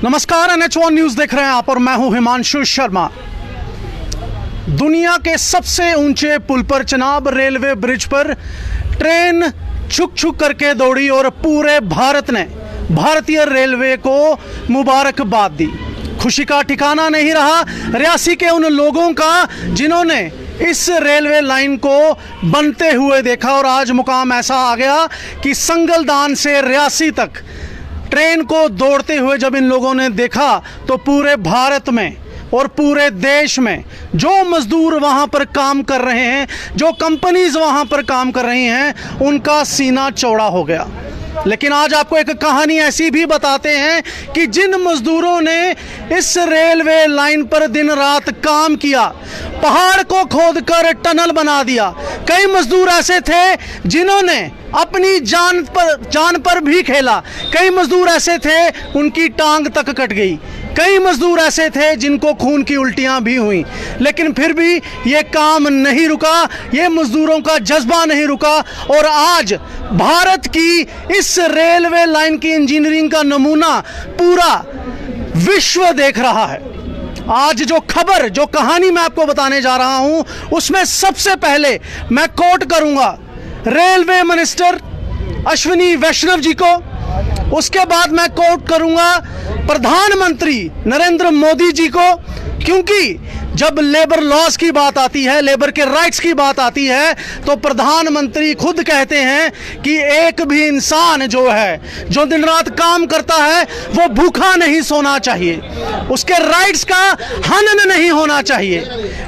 नमस्कार, NH1 news देख रहे हैं आप और मैं हूं हिमांशु शर्मा। दुनिया के सबसे ऊंचे पुल पर चनाब रेलवे ब्रिज पर ट्रेन छुक छुक करके दौड़ी और पूरे भारत ने भारतीय रेलवे को मुबारकबाद दी। खुशी का ठिकाना नहीं रहा रियासी के उन लोगों का जिन्होंने इस रेलवे लाइन को बनते हुए देखा और आज मुकाम ऐसा आ गया कि संगलदान से रियासी तक ट्रेन को दौड़ते हुए जब इन लोगों ने देखा तो पूरे भारत में और पूरे देश में जो मजदूर वहां पर काम कर रहे हैं, जो कंपनीज वहां पर काम कर रही हैं, उनका सीना चौड़ा हो गया। लेकिन आज आपको एक कहानी ऐसी भी बताते हैं कि जिन मजदूरों ने इस रेलवे लाइन पर दिन रात काम किया, पहाड़ को खोदकर टनल बना दिया। कई मजदूर ऐसे थे जिन्होंने अपनी जान पर भी खेला। कई मजदूर ऐसे थे उनकी टांग तक कट गई। कई मजदूर ऐसे थे जिनको खून की उल्टियां भी हुई। लेकिन फिर भी ये काम नहीं रुका, ये मजदूरों का जज्बा नहीं रुका और आज भारत की इस रेलवे लाइन की इंजीनियरिंग का नमूना पूरा विश्व देख रहा है। आज जो खबर, जो कहानी मैं आपको बताने जा रहा हूं, उसमें सबसे पहले मैं कोट करूंगा रेलवे मिनिस्टर अश्विनी वैष्णव जी को। उसके बाद मैं कोट करूंगा प्रधानमंत्री नरेंद्र मोदी जी को, क्योंकि जब लेबर लॉस की बात आती है, लेबर के राइट्स की बात आती है, तो प्रधानमंत्री खुद कहते हैं कि एक भी इंसान जो है, जो दिन रात काम करता है, वो भूखा नहीं सोना चाहिए, उसके राइट्स का हनन नहीं होना चाहिए।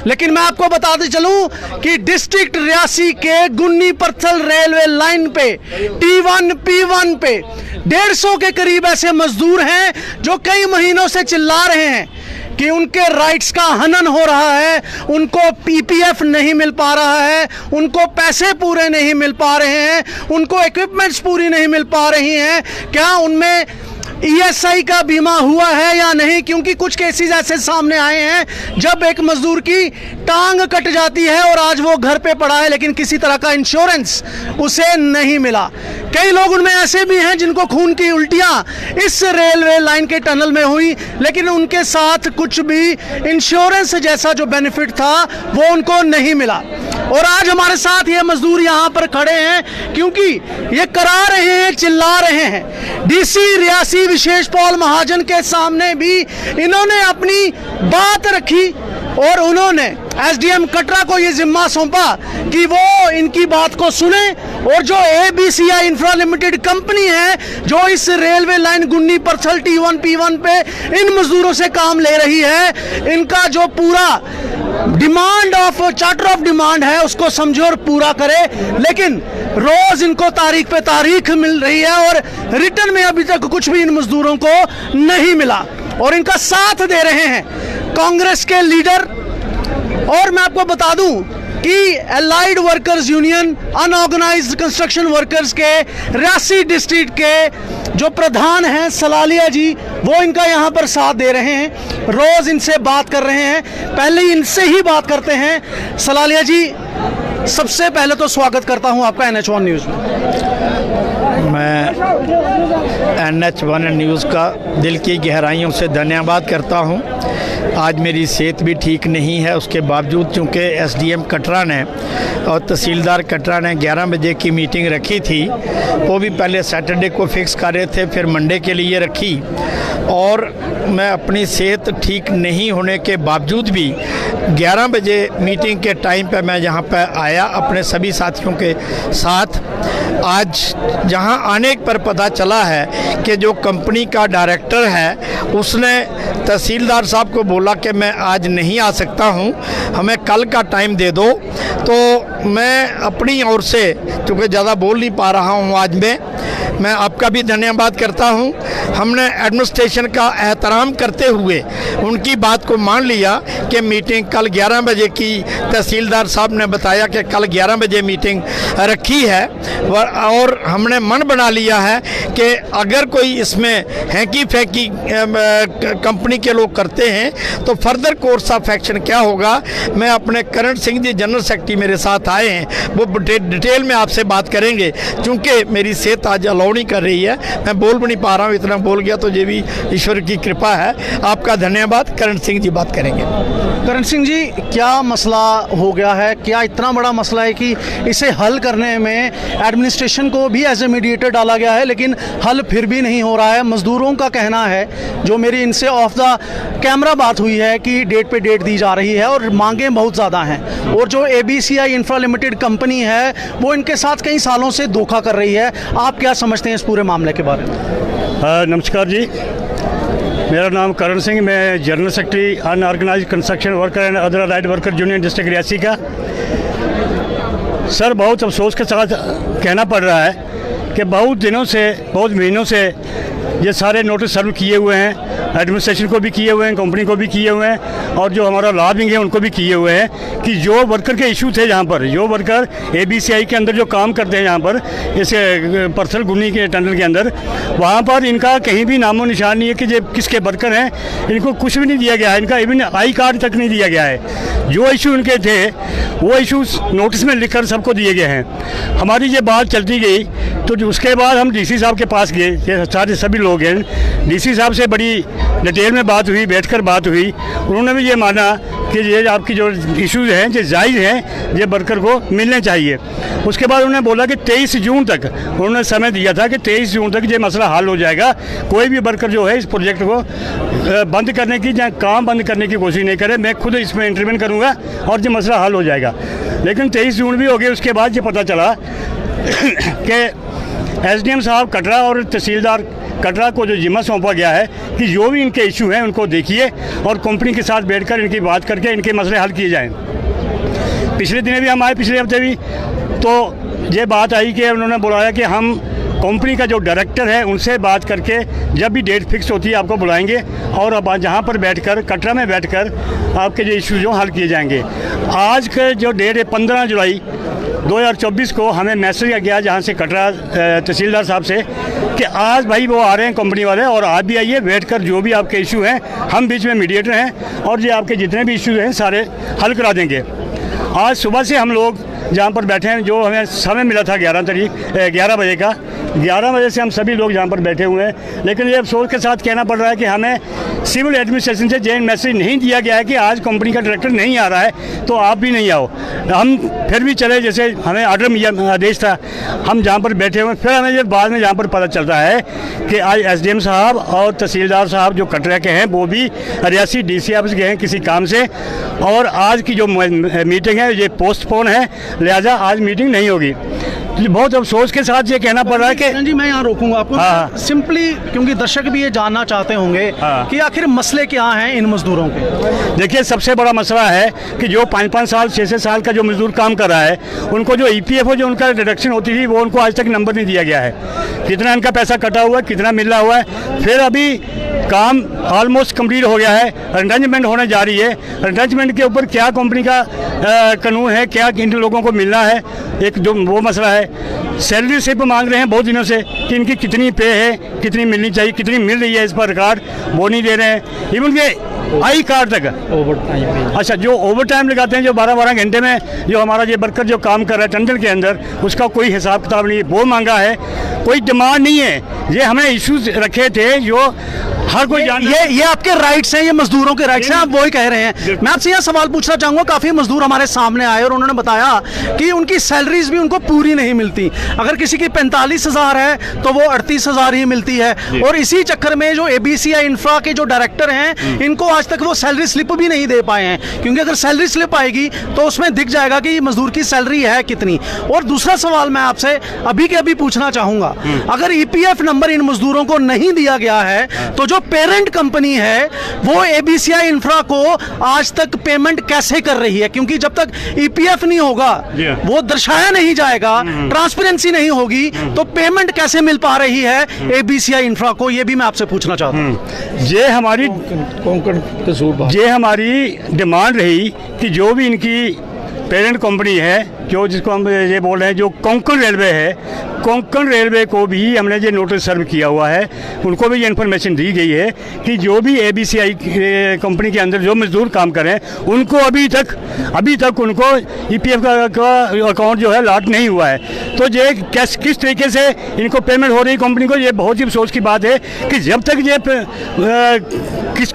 लेकिन मैं आपको बताते चलूं कि डिस्ट्रिक्ट रियासी के गुन्नी परथल रेलवे लाइन पे T1 P1 पे 150 के करीब ऐसे मजदूर हैं जो कई महीनों से चिल्ला रहे हैं कि उनके राइट्स का हनन हो रहा है, उनको PPF नहीं मिल पा रहा है, उनको पैसे पूरे नहीं मिल पा रहे हैं, उनको इक्विपमेंट्स पूरी नहीं मिल पा रही हैं। क्या उनमें ESI का बीमा हुआ है या नहीं? क्योंकि कुछ केसेस ऐसे सामने आए हैं जब एक मजदूर की टांग कट जाती है और आज वो घर पे पड़ा है लेकिन किसी तरह का इंश्योरेंस उसे नहीं मिला। कई लोग उनमें ऐसे भी हैं जिनको खून की उल्टियां इस रेलवे लाइन के टनल में हुई, लेकिन उनके साथ कुछ भी इंश्योरेंस जैसा जो बेनिफिट था वो उनको नहीं मिला। और आज हमारे साथ ये मजदूर यहाँ पर खड़े हैं क्योंकि ये करा रहे हैं, चिल्ला रहे हैं। DC रियासी विशेष पॉल महाजन के सामने भी इन्होंने अपनी बात रखी और उन्होंने SDM कटरा को ये जिम्मा सौंपा कि वो इनकी बात को सुने और जो ABCI इंफ्रा लिमिटेड कंपनी है जो इस रेलवे लाइन गुन्नी परथल T1 P1 पे इन मजदूरों से काम ले रही है, इनका जो पूरा demand of charter of demand है उसको समझे और पूरा करे। लेकिन रोज इनको तारीख पे तारीख मिल रही है और रिटर्न में अभी तक कुछ भी इन मजदूरों को नहीं मिला और इनका साथ दे रहे हैं कांग्रेस के लीडर। और मैं आपको बता दूं कि allied workers union unorganised construction workers के रियासी डिस्ट्रिक्ट के जो प्रधान हैं सलालिया जी, वो इनका यहाँ पर साथ दे रहे हैं, रोज इनसे बात कर रहे हैं। पहले इनसे ही बात करते हैं। सलालिया जी, सबसे पहले तो स्वागत करता हूँ आपका NH1 न्यूज़ में। मैं NH1 न्यूज़ का दिल की गहराइयों से धन्यवाद करता हूं। आज मेरी सेहत भी ठीक नहीं है, उसके बावजूद चूँकि SDM कटरा ने और तहसीलदार कटरा ने 11 बजे की मीटिंग रखी थी, वो भी पहले सैटरडे को फिक्स कर रहे थे, फिर मंडे के लिए रखी। और मैं अपनी सेहत ठीक नहीं होने के बावजूद भी 11 बजे मीटिंग के टाइम पे मैं यहाँ पे आया अपने सभी साथियों के साथ। आज जहाँ आने पर पता चला है कि जो कंपनी का डायरेक्टर है उसने तहसीलदार साहब को बोला कि मैं आज नहीं आ सकता हूँ, हमें कल का टाइम दे दो। तो मैं अपनी ओर से, क्योंकि ज़्यादा बोल नहीं पा रहा हूँ आज मैं आपका भी धन्यवाद करता हूँ। हमने एडमिनिस्ट्रेशन का एहतराम करते हुए उनकी बात को मान लिया कि मीटिंग कल 11 बजे की तहसीलदार साहब ने बताया कि कल 11 बजे मीटिंग रखी है और हमने मन बना लिया है कि अगर कोई इसमें हैंकी फैंकी कंपनी के लोग करते हैं तो फर्दर कोर्स ऑफ एक्शन क्या होगा। मैं अपने करण सिंह जी जनरल सेक्रेटरी मेरे साथ आए हैं, वो डिटेल में आपसे बात करेंगे। चूँकि मेरी सेहत आज अलाउ नहीं कर रही है। मैं बोल भी नहीं पा रहा हूँ, इतना बोल गया तो ये भी ईश्वर की कृपा है। आपका धन्यवाद। करण सिंह जी बात करेंगे। करण सिंह जी, क्या मसला हो गया है? क्या इतना बड़ा मसला है कि इसे हल करने में एडमिनिस्ट्रेशन को भी एज ए मीडिएटर डाला गया है, लेकिन हल फिर भी नहीं हो रहा है? मजदूरों का कहना है, जो मेरी इनसे ऑफ द कैमरा बात हुई है, कि डेट पे डेट दी जा रही है और मांगें बहुत ज़्यादा हैं, और जो ABCI इंफ्रा लिमिटेड कंपनी है वो इनके साथ कई सालों से धोखा कर रही है। आप क्या समझते हैं इस पूरे मामले के बारे में? नमस्कार जी, मेरा नाम करण सिंह, मैं general secretary unorganise construction worker and other allied worker union district Reasi का। सर, बहुत अफसोस के साथ कहना पड़ रहा है कि बहुत दिनों से, बहुत महीनों से ये सारे नोटिस सर्व किए हुए हैं, एडमिनिस्ट्रेशन को भी किए हुए हैं, कंपनी को भी किए हुए हैं, और जो हमारा लॉबिंग है उनको भी किए हुए हैं कि जो वर्कर के इशू थे, जहाँ पर जो वर्कर ABCI के अंदर जो काम करते हैं, यहाँ पर इस पर्सल गुनी के टनल के अंदर, वहाँ पर इनका कहीं भी नामो निशान नहीं है कि ये किसके वर्कर हैं। इनको कुछ भी नहीं दिया गया है, इनका इवन आई कार्ड तक नहीं दिया गया है। जो इशू इनके थे वो इशूज़ नोटिस में लिखकर सबको दिए गए हैं। हमारी ये बात चलती गई तो उसके बाद हम DC साहब के पास गए, ये सारे सभी लोग हैं। DC साहब से बड़ी डिटेल में बात हुई, बैठकर बात हुई। उन्होंने भी ये माना कि ये आपकी जो इश्यूज़ हैं ये जायज़ हैं, ये वर्कर को मिलने चाहिए। उसके बाद उन्होंने बोला कि 23 जून तक उन्होंने समय दिया था कि 23 जून तक ये मसला हल हो जाएगा। कोई भी वर्कर जो है इस प्रोजेक्ट को बंद करने की या काम बंद करने की कोशिश नहीं करे, मैं खुद इसमें इंटरवेन करूँगा और ये मसला हल हो जाएगा। लेकिन 23 जून भी हो गई। उसके बाद ये पता चला कि SDM साहब कटरा और तहसीलदार कटरा को जो जिम्मा सौंपा गया है कि जो भी इनके इशू हैं उनको देखिए और कंपनी के साथ बैठकर इनकी बात करके इनके मसले हल किए जाएं। पिछले दिनों भी हम आए, पिछले हफ्ते भी, तो ये बात आई कि उन्होंने बुलाया कि हम कंपनी का जो डायरेक्टर है उनसे बात करके जब भी डेट फिक्स होती है आपको बुलाएंगे और अब जहाँ पर बैठकर कटरा में बैठकर आपके जो इशू जो हल किए जाएंगे। आज का जो डेट है 15 जुलाई 2024 को हमें मैसेज गया जहाँ से कटरा तहसीलदार साहब से कि आज भाई वो आ रहे हैं कंपनी वाले और आप भी आइए, बैठकर जो भी आपके इशू हैं, हम बीच में मीडिएटर हैं और ये आपके जितने भी इशू हैं सारे हल करा देंगे। आज सुबह से हम लोग जहाँ पर बैठे हैं, जो हमें समय मिला था 11 बजे का, 11 बजे से हम सभी लोग यहाँ पर बैठे हुए हैं। लेकिन ये अफसोस के साथ कहना पड़ रहा है कि हमें सिविल एडमिनिस्ट्रेशन से जैन मैसेज नहीं दिया गया है कि आज कंपनी का डायरेक्टर नहीं आ रहा है तो आप भी नहीं आओ। हम फिर भी चले, जैसे हमें ऑर्डर आदेश था, हम जहाँ पर बैठे हुए। फिर हमें जब बाद में जहाँ पर पता चलता है कि आज SDM साहब और तहसीलदार साहब जो कटरा के हैं वो भी रियासी DC ऑफिस गए हैं किसी काम से, और आज की जो मीटिंग है ये पोस्टपोन है, लिहाजा आज मीटिंग नहीं होगी। बहुत अफसोस के साथ ये कहना पड़ रहा है कि जी मैं यहाँ रोकूंगा आपको। हाँ। सिंपली क्योंकि दर्शक भी ये जानना चाहते होंगे हाँ। कि आखिर मसले क्या हैं इन मजदूरों के। देखिए, सबसे बड़ा मसला है कि जो 5-5 साल 6-6 साल का जो मजदूर काम कर रहा है उनको जो EPFO जो उनका डिडक्शन होती थी वो उनको आज तक नंबर नहीं दिया गया है। कितना इनका पैसा कटा हुआ है, कितना मिल रहा हुआ है। फिर अभी काम ऑलमोस्ट कंप्लीट हो गया है, रिटेंचमेंट होने जा रही है। रिटेंचमेंट के ऊपर क्या कंपनी का कानून है, क्या इन लोगों को मिलना है, एक जो वो मसला है। सैलरी स्लिप मांग रहे हैं बहुत दिनों से कि इनकी कितनी पे है, कितनी मिलनी चाहिए, कितनी मिल रही है, इस पर रिकॉर्ड वो नहीं दे रहे हैं। इवन के आई कार्ड तक अच्छा जो ओवर टाइम लगाते हैं, जो 12-12 घंटे में जो हमारा ये वर्कर जो काम कर रहा है टंडल के अंदर, उसका कोई हिसाब किताब नहीं, वो मांगा है। कोई डिमांड नहीं है। ये हमें इश्यूज रखे थे जो हर कोई ये आपके राइट्स हैं, ये मजदूरों के राइट्स हैं, आप वही कह रहे हैं। मैं आपसे यह सवाल पूछना चाहूंगा, काफी मजदूर हमारे सामने आए और उन्होंने बताया कि उनकी सैलरीज भी उनको पूरी नहीं मिलती। अगर किसी की 45,000 है तो वो 38,000 ही मिलती है, और इसी चक्कर में जो ABCI इंफ्रा के जो डायरेक्टर हैं इनको आज तक वो सैलरी स्लिप भी नहीं दे पाए हैं, क्योंकि अगर सैलरी स्लिप आएगी तो उसमें दिख जाएगा कि मजदूर की सैलरी है कितनी। और दूसरा सवाल मैं आपसे अभी के अभी पूछना चाहूंगा, अगर EPF नंबर इन मजदूरों को नहीं दिया गया है तो जो पेरेंट कंपनी है वो ABCI इंफ्रा को आज तक पेमेंट कैसे कर रही है? क्योंकि जब तक EPF नहीं होगा, वो दर्शाया नहीं जाएगा, ट्रांसपेरेंसी नहीं होगी, तो पेमेंट कैसे मिल पा रही है ABCI इंफ्रा को? ये भी मैं आपसे पूछना चाहता हूँ। ये हमारी डिमांड रही कि जो भी इनकी पेरेंट कंपनी है जो जिसको हम ये बोल रहे हैं जो कोंकण रेलवे है, कोंकण रेलवे को भी हमने ये नोटिस सर्व किया हुआ है। उनको भी ये इन्फॉर्मेशन दी गई है कि जो भी ABCI कंपनी के अंदर जो मजदूर काम करें उनको अभी तक उनको EPF का अकाउंट जो है लॉट नहीं हुआ है। तो ये किस तरीके से इनको पेमेंट हो रही कंपनी को, ये बहुत ही अफसोस की बात है कि जब तक ये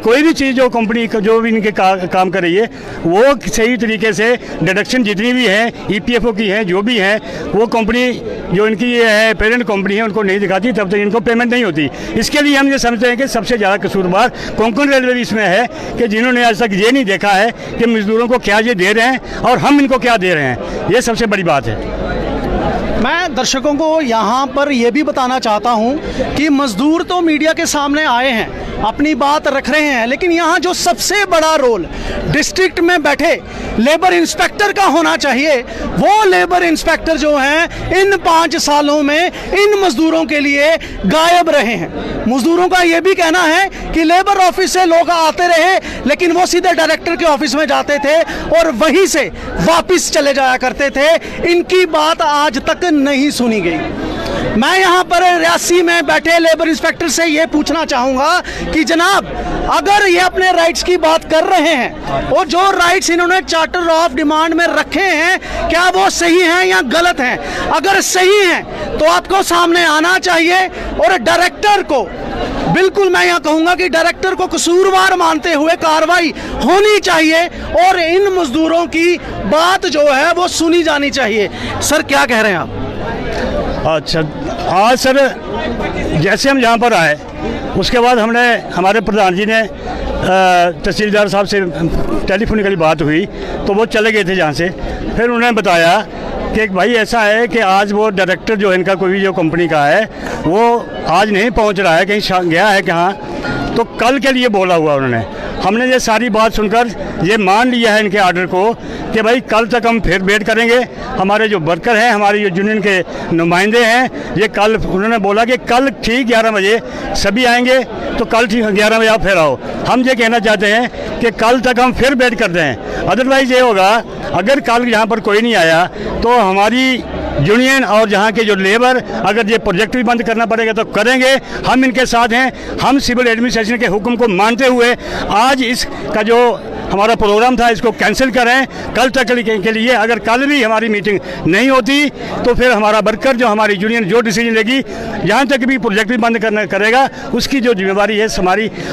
कोई भी चीज़ जो कंपनी जो भी इनके काम कर रही है वो सही तरीके से डिडक्शन जितनी भी है EPFO की है जो भी है वो कंपनी जो इनकी ये है पेरेंट कंपनी है उनको नहीं दिखाती, तब तक इनको पेमेंट नहीं होती। इसके लिए हम ये समझते हैं कि सबसे ज़्यादा कसूरवार कोंकण रेलवे भी इसमें है कि जिन्होंने आज तक ये नहीं देखा है कि मजदूरों को क्या ये दे रहे हैं और हम इनको क्या दे रहे हैं। ये सबसे बड़ी बात है। मैं दर्शकों को यहाँ पर यह भी बताना चाहता हूँ कि मजदूर तो मीडिया के सामने आए हैं, अपनी बात रख रहे हैं, लेकिन यहाँ जो सबसे बड़ा रोल डिस्ट्रिक्ट में बैठे लेबर इंस्पेक्टर का होना चाहिए, वो लेबर इंस्पेक्टर जो हैं इन 5 सालों में इन मजदूरों के लिए गायब रहे हैं। मजदूरों का ये भी कहना है कि लेबर ऑफिस से लोग आते रहे लेकिन वो सीधे डायरेक्टर के ऑफिस में जाते थे और वहीं से वापस चले जाया करते थे। इनकी बात आज तक नहीं सुनी गई। मैं यहाँ पर रियासी में बैठे लेबर इंस्पेक्टर से ये पूछना चाहूँगा कि जनाब, अगर ये अपने राइट्स की बात कर रहे हैं और जो राइट्स इन्होंने चार्टर ऑफ डिमांड में रखे हैं क्या वो सही हैं या गलत हैं? अगर सही हैं तो आपको सामने आना चाहिए और डायरेक्टर को, बिल्कुल मैं यहाँ कहूँगा कि डायरेक्टर को कसूरवार मानते हुए कार्रवाई होनी चाहिए और इन मजदूरों की बात जो है वो सुनी जानी चाहिए। सर क्या कह रहे हैं आप? अच्छा, आज सर जैसे हम यहाँ पर आए उसके बाद हमारे प्रधान जी ने तहसीलदार साहब से टेलीफोनिकली बात हुई तो वो चले गए थे जहाँ से। फिर उन्होंने बताया कि भाई ऐसा है कि आज वो डायरेक्टर जो इनका कोई जो कंपनी का है वो आज नहीं पहुँच रहा है, कहीं गया है कहाँ, तो कल के लिए बोला हुआ उन्होंने। हमने ये सारी बात सुनकर ये मान लिया है इनके ऑर्डर को कि भाई कल तक हम फिर वेट करेंगे। हमारे जो वर्कर हैं, हमारे जो यूनियन के नुमाइंदे हैं, ये कल उन्होंने बोला कि कल ठीक 11 बजे सभी आएंगे, तो कल ठीक 11 बजे आप फिर आओ। हम ये कहना चाहते हैं कि कल तक हम फिर वेट करते हैं। अदरवाइज़ ये होगा अगर कल यहाँ पर कोई नहीं आया तो हमारी यूनियन और जहाँ के जो लेबर, अगर ये प्रोजेक्ट भी बंद करना पड़ेगा तो करेंगे। हम इनके साथ हैं। हम सिविल एडमिनिस्ट्रेशन के हुक्म को मानते हुए आज इसका जो हमारा प्रोग्राम था इसको कैंसिल करें कल तक के लिए। अगर कल भी हमारी मीटिंग नहीं होती तो फिर हमारा वर्कर जो हमारी यूनियन जो डिसीजन लेगी, जहाँ तक भी प्रोजेक्ट भी बंद करेगा उसकी जो जिम्मेवारी है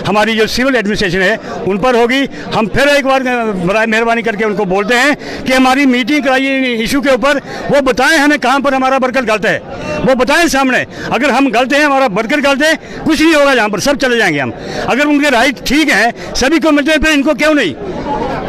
हमारी जो सिविल एडमिनिस्ट्रेशन है उन पर होगी। हम फिर एक बार बराए मेहरबानी करके उनको बोलते हैं कि हमारी मीटिंग कराइए इशू के ऊपर, वो बताएं हमें कहाँ पर हमारा वर्कर गलत है, वो बताएं सामने। अगर हम गलत हैं, हमारा वर्कर गलत है, कुछ नहीं होगा, यहाँ पर सब चले जाएंगे हम। अगर उनके राइट ठीक हैं, सभी को मिलते हैं, फिर इनको क्यों नहीं?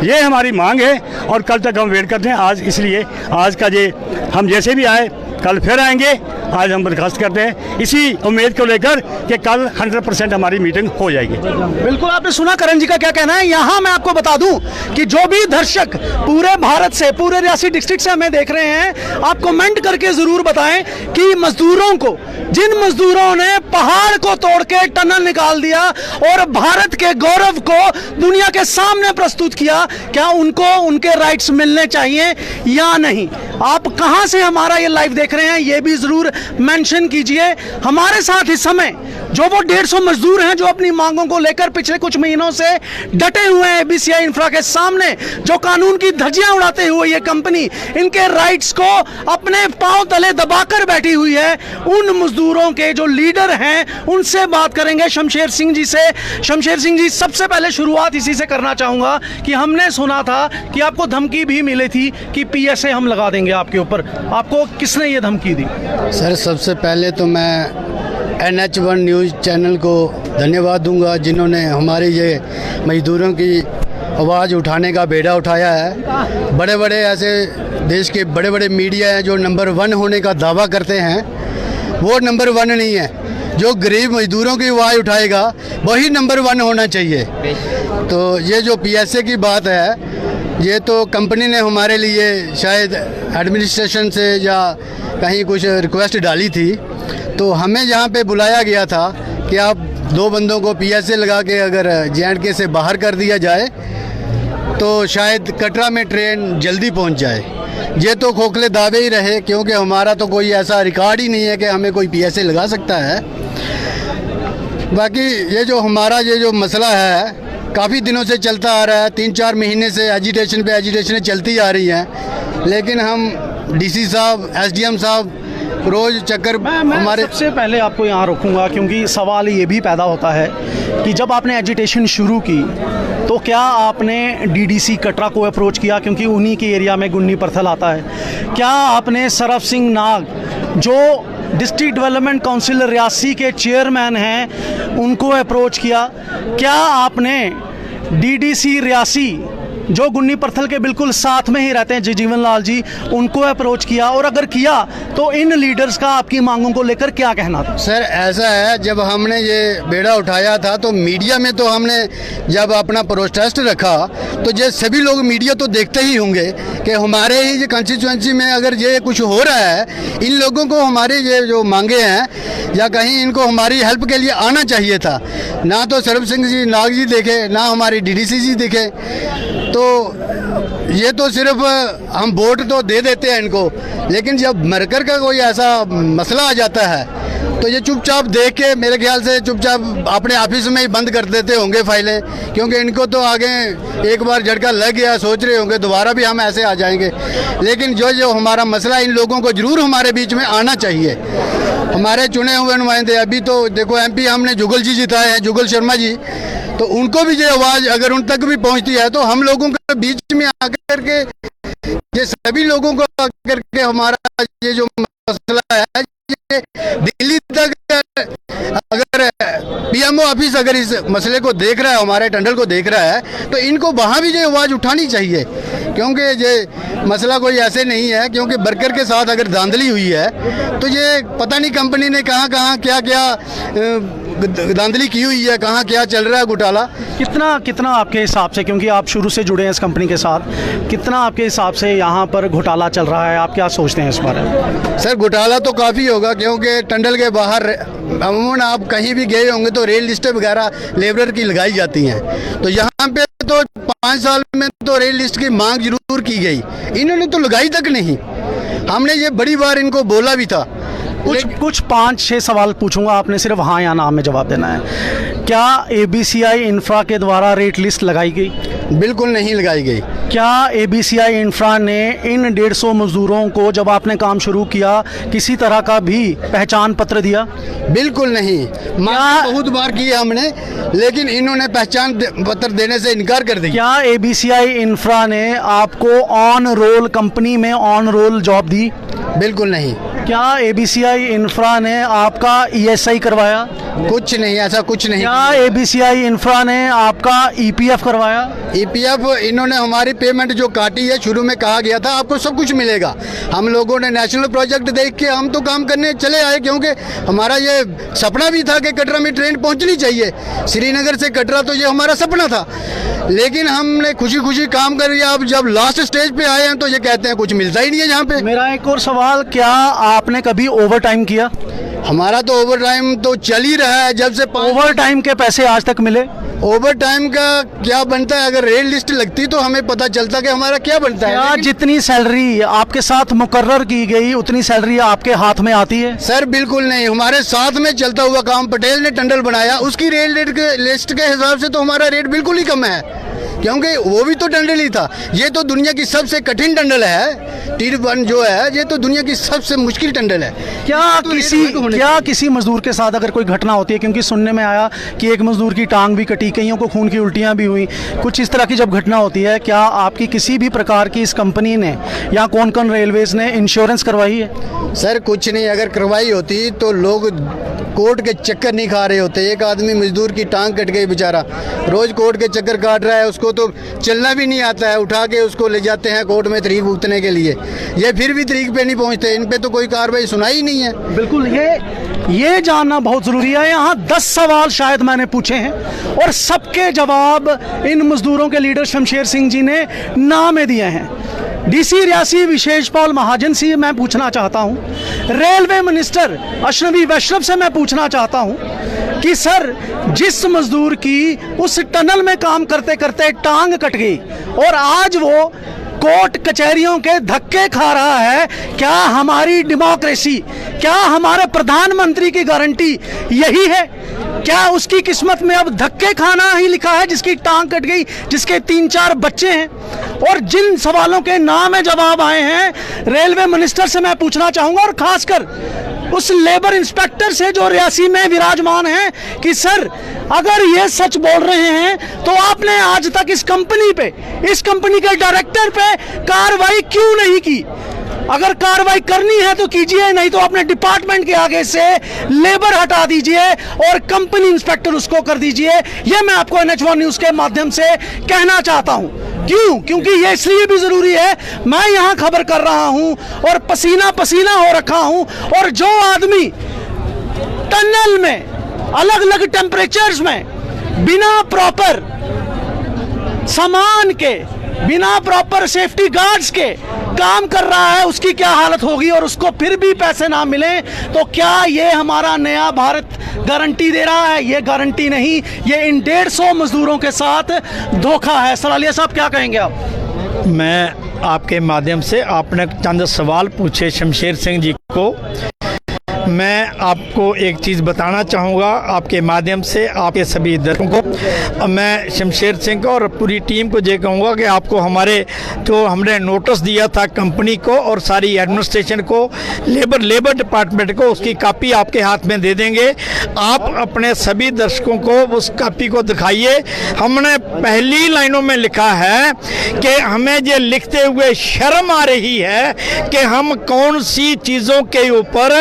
ये हमारी मांग है और कल तक हम वेट करते हैं। आज इसलिए आज का ये हम जैसे भी आए कल फिर आएंगे। आज हम बर्खास्त करते हैं इसी उम्मीद को लेकर कि कल 100% हमारी मीटिंग हो जाएगी। बिल्कुल, आपने सुना करण जी का क्या कहना है। यहाँ मैं आपको बता दूं कि जो भी दर्शक पूरे भारत से, पूरे रियासी डिस्ट्रिक्ट से हमें देख रहे हैं, आप कमेंट करके जरूर बताएं कि मजदूरों को, जिन मजदूरों ने पहाड़ को तोड़ के टनल निकाल दिया और भारत के गौरव को दुनिया के सामने प्रस्तुत किया, क्या उनको उनके राइट्स मिलने चाहिए या नहीं? आप कहां से हमारा ये लाइव देख रहे हैं ये भी जरूर मेंशन कीजिए। हमारे साथ इस समय जो वो 150 मजदूर हैं जो अपनी मांगों को लेकर पिछले कुछ महीनों से डटे हुए हैं ABCI इंफ्रा के सामने, जो कानून की धज्जियां उड़ाते हुए ये कंपनी इनके राइट्स को अपने पांव तले दबाकर बैठी हुई है, उन मजदूरों के जो लीडर हैं उनसे बात करेंगे, शमशेर सिंह जी से। शमशेर सिंह जी, सबसे पहले शुरुआत इसी से करना चाहूंगा कि हमने सुना था कि आपको धमकी भी मिली थी कि PSA हम लगा देंगे आपके ऊपर, आपको किसने ये धमकी दी? सर, सबसे पहले तो मैं NH1 न्यूज़ चैनल को धन्यवाद दूंगा जिन्होंने हमारी ये मजदूरों की आवाज़ उठाने का बेड़ा उठाया है। बड़े बड़े ऐसे देश के बड़े बड़े मीडिया हैं जो नंबर 1 होने का दावा करते हैं, वो नंबर 1 नहीं है। जो गरीब मजदूरों की आवाज़ उठाएगा वही नंबर 1 होना चाहिए। तो ये जो PSA की बात है, ये तो कंपनी ने हमारे लिए शायद एडमिनिस्ट्रेशन से या कहीं कुछ रिक्वेस्ट डाली थी, तो हमें यहाँ पे बुलाया गया था कि आप 2 बंदों को PSA लगा के अगर J&K से बाहर कर दिया जाए तो शायद कटरा में ट्रेन जल्दी पहुंच जाए। ये तो खोखले दावे ही रहे, क्योंकि हमारा तो कोई ऐसा रिकॉर्ड ही नहीं है कि हमें कोई पीएसए लगा सकता है। बाकी ये जो हमारा ये जो मसला है काफ़ी दिनों से चलता आ रहा है, 3-4 महीने से एजिटेशन पे एजिटेशनें चलती आ रही हैं, लेकिन हम डीसी साहब, एसडीएम साहब रोज़ चक्कर हमारे। सबसे पहले आपको यहाँ रोकूंगा, क्योंकि सवाल ये भी पैदा होता है कि जब आपने एजिटेशन शुरू की तो क्या आपने डीडीसी कटरा को अप्रोच किया, क्योंकि उन्हीं के एरिया में गुन्नी परथल आता है? क्या आपने सरफ सिंह नाग, जो डिस्ट्रिक्ट डेवलपमेंट काउंसिल रियासी के चेयरमैन हैं, उनको अप्रोच किया? क्या आपने डीडीसी रियासी, जो गुन्नी परथल के बिल्कुल साथ में ही रहते हैं, जीवन लाल जी, उनको अप्रोच किया? और अगर किया तो इन लीडर्स का आपकी मांगों को लेकर क्या कहना था? सर ऐसा है, जब हमने ये बेड़ा उठाया था तो मीडिया में तो हमने जब अपना प्रोटेस्ट रखा तो ये सभी लोग मीडिया तो देखते ही होंगे कि हमारे ही कंस्टिट्यूएंसी में अगर ये कुछ हो रहा है, इन लोगों को हमारे ये जो मांगे हैं या कहीं इनको हमारी हेल्प के लिए आना चाहिए था। ना तो सरफ सिंह जी नाग जी देखे, ना हमारी डीडीसी जी दिखे, तो ये तो सिर्फ हम वोट तो दे देते हैं इनको, लेकिन जब मरकर का कोई ऐसा मसला आ जाता है तो ये चुपचाप देख के मेरे ख्याल से चुपचाप अपने ऑफिस में ही बंद कर देते होंगे फाइलें, क्योंकि इनको तो आगे एक बार झटका लग गया, सोच रहे होंगे दोबारा भी हम ऐसे आ जाएंगे। लेकिन जो जो हमारा मसला, इन लोगों को जरूर हमारे बीच में आना चाहिए, हमारे चुने हुए नुमाइंदे। अभी तो देखो एमपी हमने जुगल जी जिताए हैं, जुगल शर्मा जी, तो उनको भी ये आवाज़ अगर उन तक भी पहुंचती है तो हम लोगों के बीच में आकर के ये सभी लोगों को आकर के हमारा ये जो मसला है ये दिल्ली तक, अगर पीएमओ ऑफिस अगर इस मसले को देख रहा है, हमारे टंडल को देख रहा है, तो इनको वहाँ भी ये आवाज़ उठानी चाहिए, क्योंकि ये मसला कोई ऐसे नहीं है। क्योंकि वर्कर के साथ अगर धांधली हुई है तो ये पता नहीं कंपनी ने कहाँ कहाँ क्या क्या धांधली की हुई है, कहाँ क्या चल रहा है घोटाला। कितना आपके हिसाब से, क्योंकि आप शुरू से जुड़े हैं इस कंपनी के साथ, कितना आपके हिसाब से यहाँ पर घोटाला चल रहा है? आप क्या सोचते हैं इस बारे में? सर घोटाला तो काफ़ी होगा, क्योंकि टंडल के बाहर अमूमन आप कहीं भी गए होंगे तो रेल लिस्टें वगैरह लेबर की लगाई जाती हैं, तो यहाँ पे तो 5 साल में तो रेल लिस्ट की मांग जरूर की गई, इन्होंने तो लगाई तक नहीं। हमने ये बड़ी बार इनको बोला भी था। कुछ 5-6 सवाल पूछूंगा, आपने सिर्फ हाँ या ना में जवाब देना है। क्या एबीसीआई इंफ्रा के द्वारा रेट लिस्ट लगाई गई? बिल्कुल नहीं लगाई गई। क्या एबीसीआई इंफ्रा ने इन 150 मजदूरों को जब आपने काम शुरू किया किसी तरह का भी पहचान पत्र दिया? बिल्कुल नहीं। बहुत बार की हमने, लेकिन इन्होंने पहचान पत्र देने से इनकार कर दिया। क्या एबीसीआई इंफ्रा ने आपको ऑन रोल कंपनी में ऑन रोल जॉब दी? बिल्कुल नहीं। क्या एबीसीआई इंफ्रा ने आपका ईएसआई करवाया? कुछ नहीं, ऐसा कुछ नहीं। क्या एबीसीआई इंफ्रा ने आपका ईपीएफ करवाया? ईपीएफ इन्होंने हमारी पेमेंट जो काटी है, शुरू में कहा गया था आपको सब कुछ मिलेगा। हम लोगों ने नेशनल प्रोजेक्ट देख के हम तो काम करने चले आए, क्योंकि हमारा ये सपना भी था कि कटरा में ट्रेन पहुंचनी चाहिए, श्रीनगर से कटरा, तो ये हमारा सपना था। लेकिन हमने खुशी खुशी काम कर लिया। अब जब लास्ट स्टेज पे आए हैं तो ये कहते हैं कुछ मिलता ही नहीं है यहाँ पे। मेरा एक और सवाल, क्या आपने कभी ओवर टाइम किया? हमारा तो ओवर टाइम तो चल ही रहा है जब से। ओवर टाइम के पैसे आज तक मिले? ओवर टाइम का क्या बनता है, अगर रेल लिस्ट लगती तो हमें पता चलता कि हमारा क्या बनता है। क्या जितनी सैलरी आपके साथ मुकर्रर की गई उतनी सैलरी आपके हाथ में आती है? सर बिल्कुल नहीं। हमारे साथ में चलता हुआ काम पटेल ने टंडल बनाया, उसकी रेल लिस्ट के हिसाब से तो हमारा रेट बिल्कुल ही कम है, क्योंकि वो भी तो टंडल ही था। ये तो दुनिया की सबसे कठिन टंडल है, टियर 1 जो है, ये तो दुनिया की सबसे मुश्किल टंडल है। क्या किसी मजदूर के साथ अगर कोई घटना होती है, क्योंकि सुनने में आया कि एक मजदूर की टांग भी कटी, कईयों को खून की उल्टियां भी हुई, कुछ इस तरह की जब घटना होती है, क्या आपकी किसी भी प्रकार की इस कंपनी ने या कोंकण रेलवेज ने इंश्योरेंस करवाई है? सर कुछ नहीं, अगर करवाई होती तो लोग कोर्ट के चक्कर नहीं खा रहे होते। एक आदमी मजदूर की टांग कट गई बेचारा, रोज कोर्ट के चक्कर काट रहा है, उसको तो चलना भी नहीं आता है, उठा के उसको ले जाते हैं कोर्ट में तरीक भुगतने के लिए, ये फिर भी तरीक पे नहीं पहुंचते, इन पे तो कोई कार्रवाई सुनाई नहीं है। बिल्कुल, ये जानना बहुत ज़रूरी है। यहाँ 10 सवाल शायद मैंने पूछे हैं और सबके जवाब इन मजदूरों के लीडर शमशेर सिंह जी ने ना में दिए हैं। डीसी रियासी विशेष पॉल महाजन से मैं पूछना चाहता हूँ, रेलवे मिनिस्टर अशरफी वैष्णव से मैं पूछना चाहता हूँ, कि सर जिस मजदूर की उस टनल में काम करते करते टांग कट गई और आज वो कोर्ट कचहरियों के धक्के खा रहा है, क्या हमारी डेमोक्रेसी, क्या हमारे प्रधानमंत्री की गारंटी यही है? क्या उसकी किस्मत में अब धक्के खाना ही लिखा है, जिसकी टांग कट गई, जिसके 3-4 बच्चे हैं? और जिन सवालों के ना में जवाब आए हैं रेलवे मिनिस्टर से मैं पूछना चाहूंगा, और खासकर उस लेबर इंस्पेक्टर से जो रियासी में विराजमान है, कि सर अगर ये सच बोल रहे हैं तो आपने आज तक इस कंपनी पे, इस कंपनी के डायरेक्टर पे कार्रवाई क्यों नहीं की? अगर कार्रवाई करनी है तो कीजिए, नहीं तो अपने डिपार्टमेंट के आगे से लेबर हटा दीजिए और कंपनी इंस्पेक्टर उसको कर दीजिए। ये मैं आपको NH1 न्यूज के माध्यम से कहना चाहता हूं। क्यों? क्योंकि ये इसलिए भी जरूरी है, मैं यहां खबर कर रहा हूं और पसीना पसीना हो रखा हूं, और जो आदमी टनल में अलग अलग टेम्परेचर्स में बिना प्रॉपर सामान के, बिना प्रॉपर सेफ्टी गार्ड्स के काम कर रहा है, उसकी क्या हालत होगी? और उसको फिर भी पैसे ना मिले तो क्या ये हमारा नया भारत गारंटी दे रहा है? ये गारंटी नहीं, ये इन 150 मजदूरों के साथ धोखा है। सलालिया साहब क्या कहेंगे आप? मैं आपके माध्यम से, आपने चंद सवाल पूछे शमशेर सिंह जी को, मैं आपको एक चीज़ बताना चाहूँगा आपके माध्यम से, आपके सभी दर्शकों को। मैं शमशेर सिंह को और पूरी टीम को ये कहूँगा कि आपको हमारे जो हमने नोटिस दिया था कंपनी को और सारी एडमिनिस्ट्रेशन को, लेबर डिपार्टमेंट को, उसकी कापी आपके हाथ में दे देंगे। आप अपने सभी दर्शकों को उस कापी को दिखाइए। हमने पहली लाइनों में लिखा है कि हमें ये लिखते हुए शर्म आ रही है कि हम कौन सी चीज़ों के ऊपर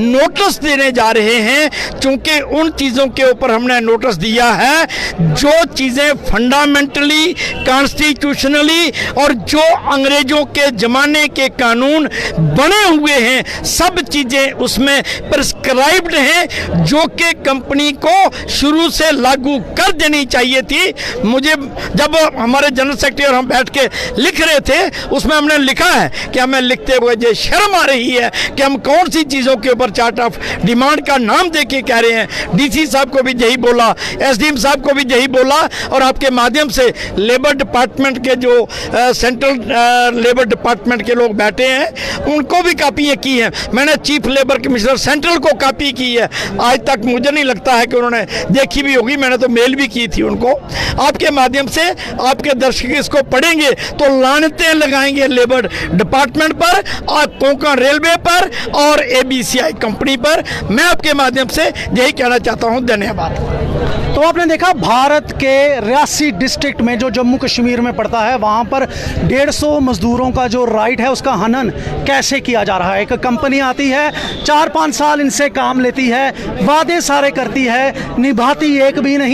नोटिस देने जा रहे हैं, क्योंकि उन चीज़ों के ऊपर हमने नोटिस दिया है जो चीज़ें फंडामेंटली, कॉन्स्टिट्यूशनली और जो अंग्रेजों के ज़माने के कानून बने हुए हैं, सब चीज़ें उसमें प्रिस्क्राइब्ड हैं, जो कि कंपनी को शुरू से लागू कर देनी चाहिए थी। मुझे जब हमारे जनरल सेक्रेटरी और हम बैठ के लिख रहे थे, उसमें हमने लिखा है कि हमें लिखते हुए ये शर्म आ रही है कि हम कौन सी चीज़ों के ऊपर चार्ट ऑफ डिमांड का नाम दे के कह रहे हैं। डीसी साहब को भी यही बोला, एसडीएम साहब को भी यही बोला, और आपके माध्यम से लेबर डिपार्टमेंट के जो सेंट्रल लेबर डिपार्टमेंट के लोग बैठे हैं उनको भी कापी की है। मैंने चीफ लेबर कमिश्नर सेंट्रल को कापी की है, आज तक मुझे नहीं लगता है कि उन्होंने देखी भी होगी, मैंने तो मेल भी की थी उनको। आपके माध्यम से आपके दर्शक इसको पढ़ेंगे तो लानतें लगाएंगे लेबर डिपार्टमेंट पर और कोंकण रेलवे पर और ABCI कंपनी पर। मैं आपके माध्यम से यही कहना चाहता हूं। धन्यवाद। तो आपने देखा भारत के रियासी डिस्ट्रिक्ट में जो जम्मू कश्मीर में पड़ता है, वहाँ पर 150 मजदूरों का जो राइट है उसका हनन कैसे किया जा रहा है। एक कंपनी आती है, 4-5 साल इनसे काम लेती है, वादे सारे करती है, निभाती एक भी नहीं।